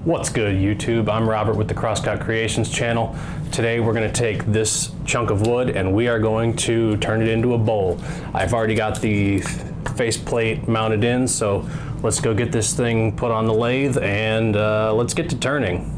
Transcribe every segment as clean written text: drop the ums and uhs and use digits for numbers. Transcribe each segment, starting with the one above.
What's good, YouTube? I'm Robert with the Crosscut Creations channel. Today we're going to take this chunk of wood and we are going to turn it into a bowl. I've already got the faceplate mounted in, so let's go get this thing put on the lathe and let's get to turning.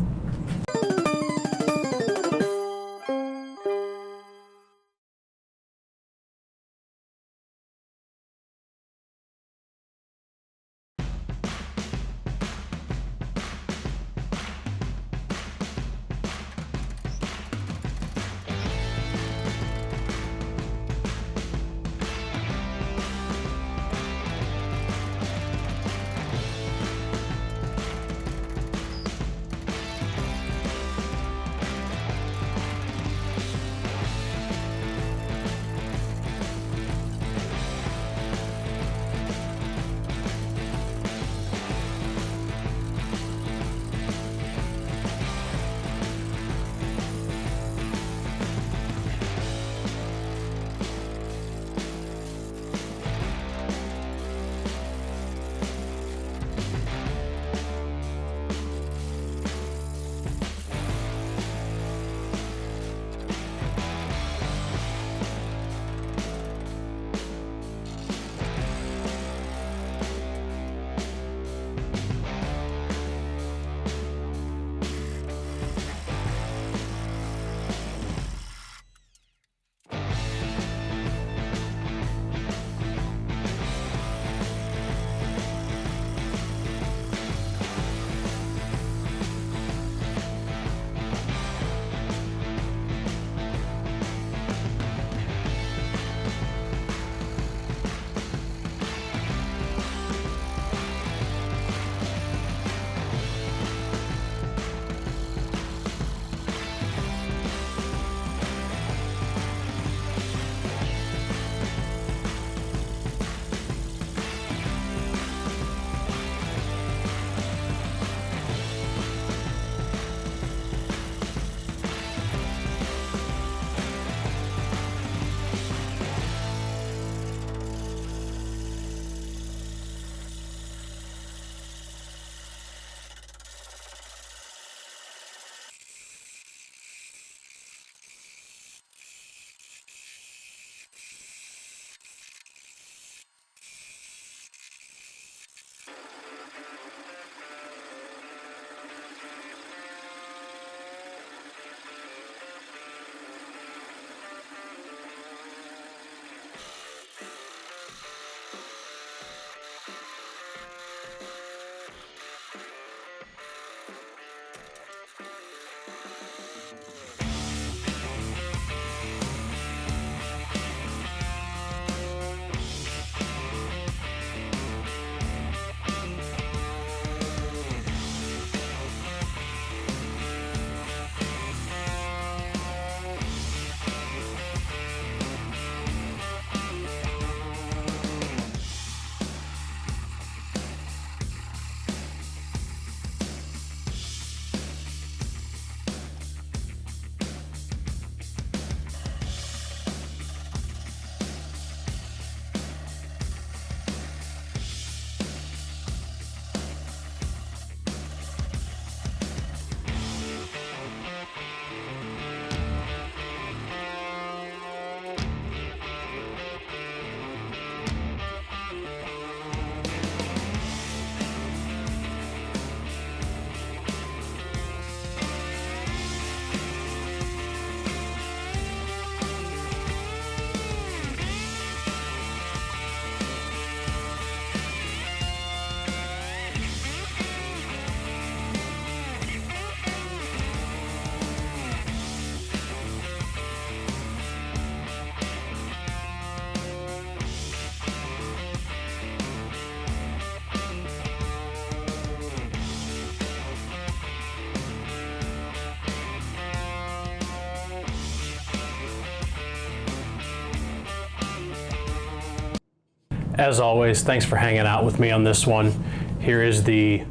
As always, thanks for hanging out with me on this one. Here is the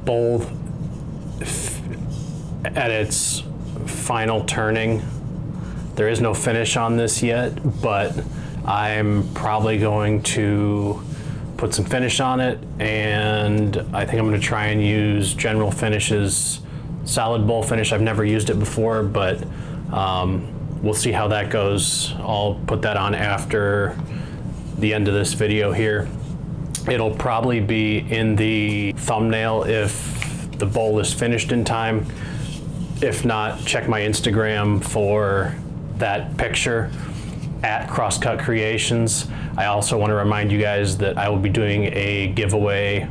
bowl at its final turning. There is no finish on this yet, but I'm probably going to put some finish on it, and I think I'm going to try and use General Finishes solid bowl finish. I've never used it before, but we'll see how that goes. I'll put that on after the end of this video here. It'll probably be in the thumbnail if the bowl is finished in time. If not, check my Instagram for that picture at Crosscut Creations. I also want to remind you guys that I will be doing a giveaway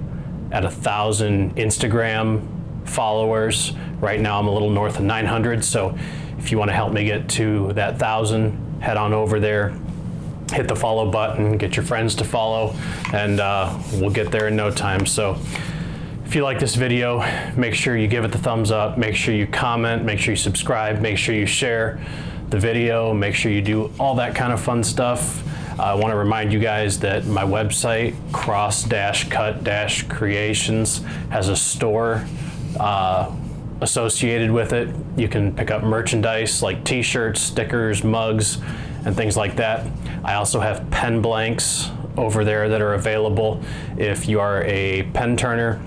at 1,000 Instagram followers. Right now I'm a little north of 900, so if you want to help me get to that 1,000, head on over there, hit the follow button, get your friends to follow, and we'll get there in no time. So if you like this video, make sure you give it the thumbs up, make sure you comment, make sure you subscribe, make sure you share the video, make sure you do all that kind of fun stuff. I want to remind you guys that my website, cross-cut-creations, has a store associated with it. You can pick up merchandise like t-shirts, stickers, mugs, and things like that. I also have pen blanks over there that are available if you are a pen turner.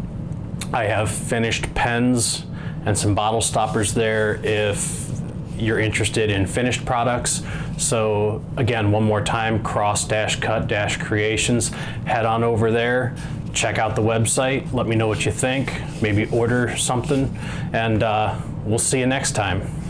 I have finished pens and some bottle stoppers there if you're interested in finished products. So again, one more time, cross-cut-creations. Head on over there, check out the website, let me know what you think, maybe order something, and we'll see you next time.